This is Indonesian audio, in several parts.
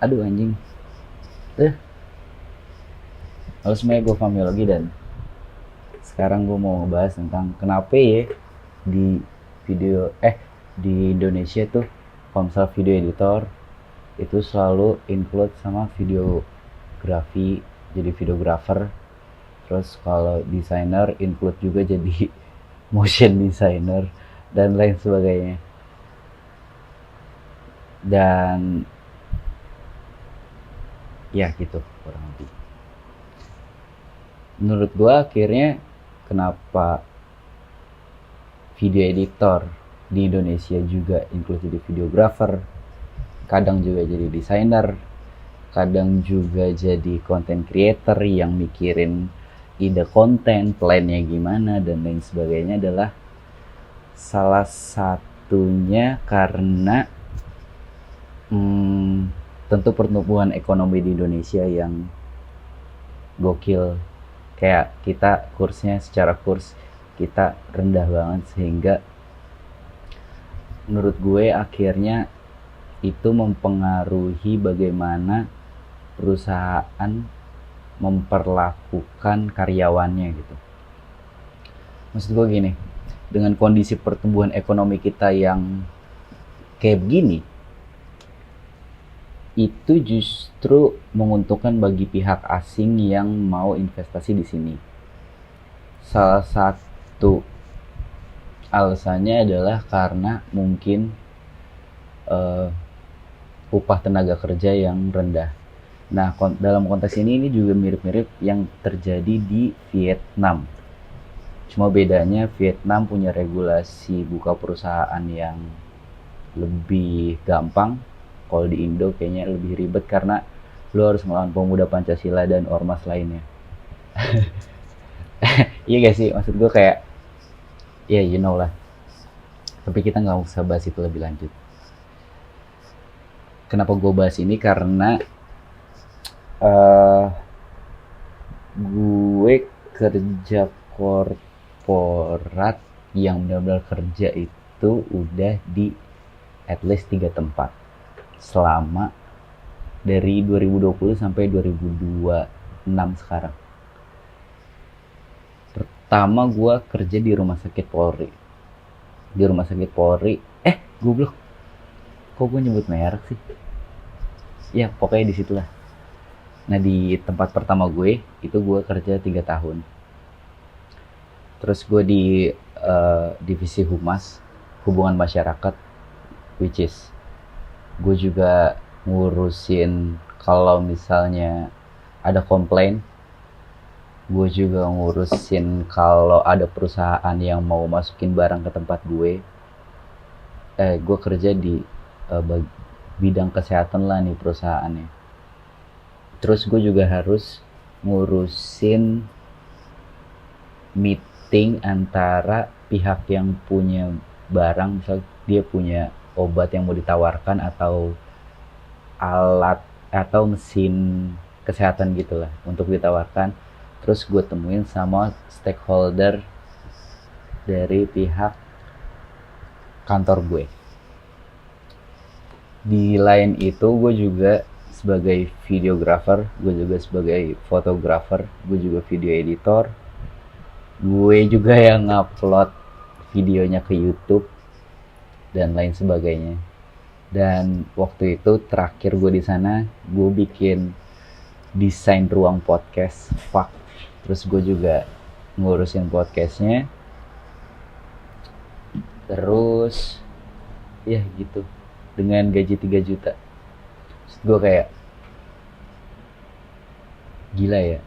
Aduh anjing. Eh, Halo semuanya, gue Fahmi lagi dan sekarang gue mau ngebahas tentang kenapa ya di video di Indonesia tuh kalau misal video editor itu selalu include sama videografi, jadi videographer. Terus kalau desainer include juga jadi motion designer dan lain sebagainya. Dan ya gitu kurang lebih. Menurut gue akhirnya kenapa video editor di Indonesia juga include jadi videographer, kadang juga jadi desainer, kadang juga jadi content creator yang mikirin ide konten, plannya gimana dan lain sebagainya adalah salah satunya karena tentu pertumbuhan ekonomi di Indonesia yang gokil. Kayak kita kursnya secara kurs kita rendah banget sehingga menurut gue akhirnya itu mempengaruhi bagaimana perusahaan memperlakukan karyawannya gitu. Maksud gue gini, dengan kondisi pertumbuhan ekonomi kita yang kayak begini, itu justru menguntungkan bagi pihak asing yang mau investasi di sini. Salah satu alasannya adalah karena mungkin upah tenaga kerja yang rendah. Nah, dalam konteks ini juga mirip-mirip yang terjadi di Vietnam. Cuma bedanya Vietnam punya regulasi buka perusahaan yang lebih gampang. Kalau di Indo kayaknya lebih ribet karena lo harus melawan pemuda Pancasila dan ormas lainnya. Iya gak sih? Maksud gue kayak, ya you know lah. Tapi kita nggak usah bahas itu lebih lanjut. Kenapa gue bahas ini? Karena gue kerja korporat yang benar-benar kerja itu udah di at least 3 tempat selama dari 2020 sampai 2026 sekarang. Pertama gue kerja di rumah sakit Polri. Di rumah sakit Polri, goblok. Kok gue nyebut merek sih? Ya pokoknya di situlah. Nah di tempat pertama gue itu gue kerja 3 tahun. Terus gue di divisi humas, hubungan masyarakat, which is gue juga ngurusin kalau misalnya ada komplain. Gue juga ngurusin kalau ada perusahaan yang mau masukin barang ke tempat gue. Gue kerja di bidang kesehatan lah nih perusahaannya. Terus gue juga harus ngurusin meeting antara pihak yang punya barang, misal dia punya obat yang mau ditawarkan atau alat atau mesin kesehatan gitulah untuk ditawarkan. Terus gue temuin sama stakeholder dari pihak kantor gue. Di lain itu gue juga sebagai videographer, gue juga sebagai fotografer, gue juga video editor, gue juga yang ngupload videonya ke YouTube dan lain sebagainya. Dan waktu itu terakhir gue di sana, gue bikin desain ruang podcast, terus gue juga ngurusin podcastnya. Terus ya gitu, dengan gaji 3 juta. Terus gue kayak, gila ya,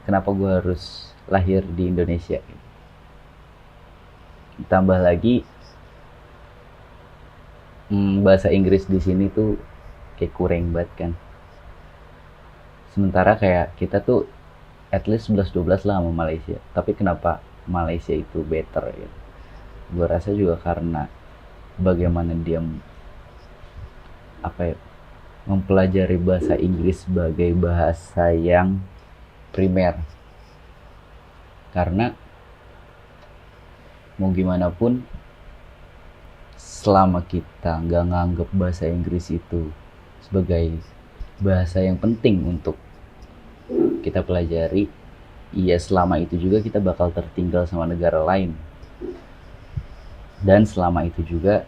kenapa gue harus lahir di Indonesia. Tambah lagi bahasa Inggris di sini tuh kayak kurang banget kan. Sementara kayak kita tuh at least 11-12 lah sama Malaysia. Tapi kenapa Malaysia itu better gitu? Gue rasa juga karena bagaimana dia mempelajari bahasa Inggris sebagai bahasa yang primer. Karena mau gimana pun selama kita nggak nganggap bahasa Inggris itu sebagai bahasa yang penting untuk kita pelajari, ya selama itu juga kita bakal tertinggal sama negara lain. Dan selama itu juga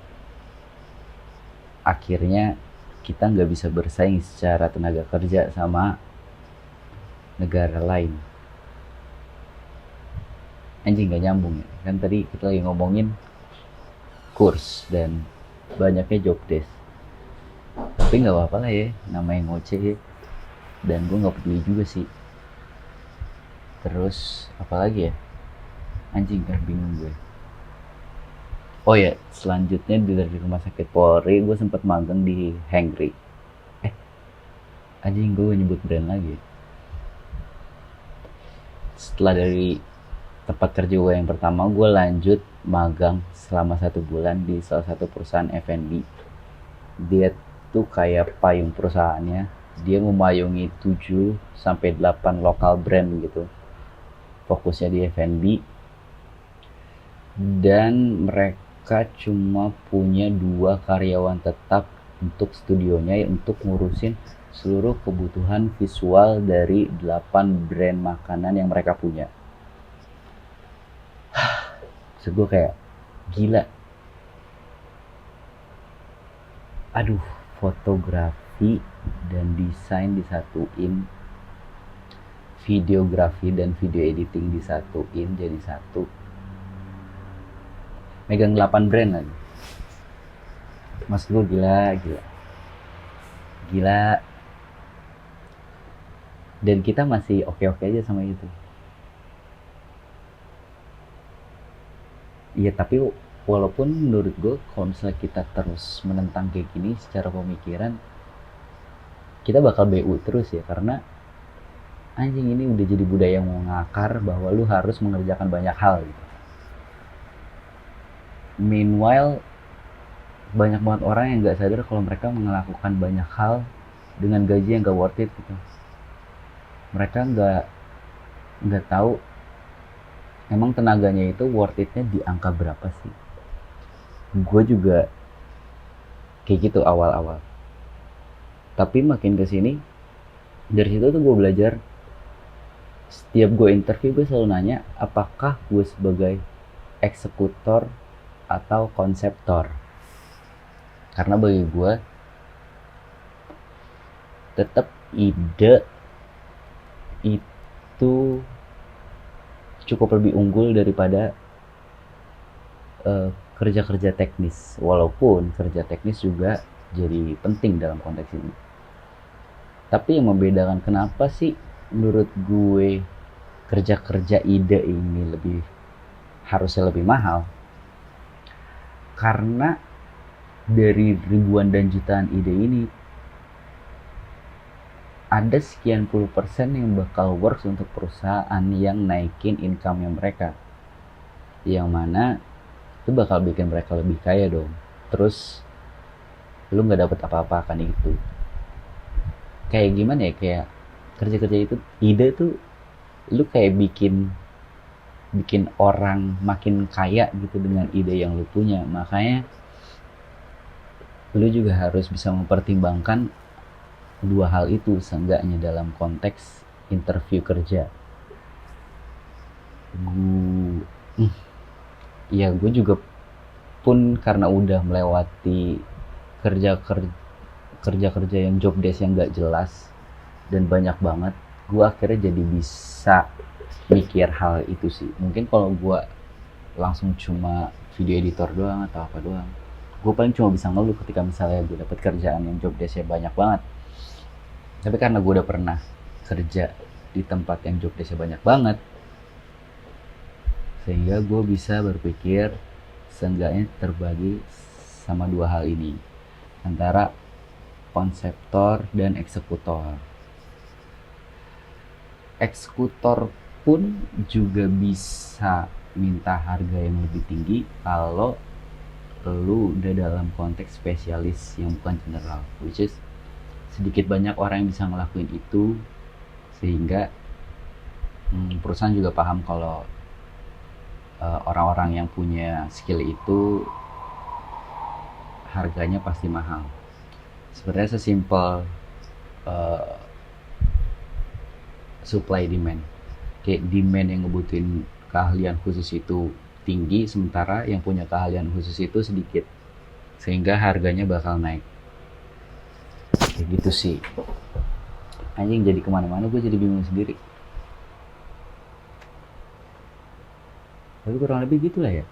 akhirnya kita nggak bisa bersaing secara tenaga kerja sama negara lain. Anjing, nggak nyambung ya. Kan tadi kita lagi ngomongin kurs dan banyaknya job desk. Tapi nggak apa-apa lah ya, namanya ngoceh ya. Dan gue nggak peduli juga sih. Terus apalagi ya? Anjing, kan bingung gue. Oh ya, selanjutnya dari rumah sakit Polri gue sempat magang di Hengri. Anjing, gue nyebut brand lagi. Setelah dari tempat kerja gue yang pertama, gue lanjut magang selama 1 bulan di salah satu perusahaan F&B. Dia tuh kayak payung perusahaannya. Dia memayungi 7-8 lokal brand gitu. Fokusnya di F&B. Dan mereka cuma punya 2 karyawan tetap untuk studionya, untuk ngurusin seluruh kebutuhan visual dari 8 brand makanan yang mereka punya. Maksud gue kayak gila. Aduh, fotografi dan desain disatuin, videografi dan video editing disatuin jadi satu. Megang 8 brand lagi. Maksud gue gila. Dan kita masih oke-oke aja sama itu. Iya, tapi walaupun menurut gue kalau misalnya kita terus menentang kayak gini secara pemikiran, kita bakal BU terus ya, karena anjing ini udah jadi budaya yang mengakar bahwa lu harus mengerjakan banyak hal gitu. Meanwhile, banyak banget orang yang gak sadar kalau mereka melakukan banyak hal dengan gaji yang gak worth it gitu. Mereka gak tahu emang tenaganya itu worth it-nya di angka berapa sih. Gue juga kayak gitu awal-awal. Tapi makin kesini, dari situ tuh gue belajar. Setiap gue interview gue selalu nanya, apakah gue sebagai eksekutor atau konseptor. Karena bagi gue tetap ide itu cukup lebih unggul daripada kerja-kerja teknis. Walaupun kerja teknis juga jadi penting dalam konteks ini. Tapi yang membedakan kenapa sih menurut gue kerja-kerja ide ini harusnya lebih mahal, karena dari ribuan dan jutaan ide ini ada sekian puluh persen yang bakal works untuk perusahaan yang naikin income-nya mereka, yang mana itu bakal bikin mereka lebih kaya dong. Terus lu nggak dapet apa-apa kan itu. Kayak gimana ya, kayak kerja-kerja itu, ide tuh lu kayak bikin orang makin kaya gitu dengan ide yang lu punya. Makanya lu juga harus bisa mempertimbangkan 2 hal itu seenggaknya dalam konteks interview kerja. Gue juga pun karena udah melewati kerja yang job desk yang gak jelas dan banyak banget, gue akhirnya jadi bisa mikir hal itu sih. Mungkin kalau gue langsung cuma video editor doang atau apa doang, gue paling cuma bisa ngeluh ketika misalnya gue dapet kerjaan yang job desknya banyak banget. Tapi karena gue udah pernah kerja di tempat yang job desknya banyak banget, sehingga gue bisa berpikir seenggaknya terbagi sama 2 hal ini, antara konseptor dan eksekutor. Eksekutor pun juga bisa minta harga yang lebih tinggi kalau lu udah dalam konteks spesialis yang bukan general, which is sedikit banyak orang yang bisa ngelakuin itu, sehingga perusahaan juga paham kalau orang-orang yang punya skill itu harganya pasti mahal. Sebenarnya sesimpel eh, supply demand. Kayak demand yang ngebutuhin keahlian khusus itu tinggi, sementara yang punya keahlian khusus itu sedikit, sehingga harganya bakal naik. Kayak gitu sih. Anjing, jadi kemana-mana gue jadi bingung sendiri. Tapi kurang lebih gitulah ya.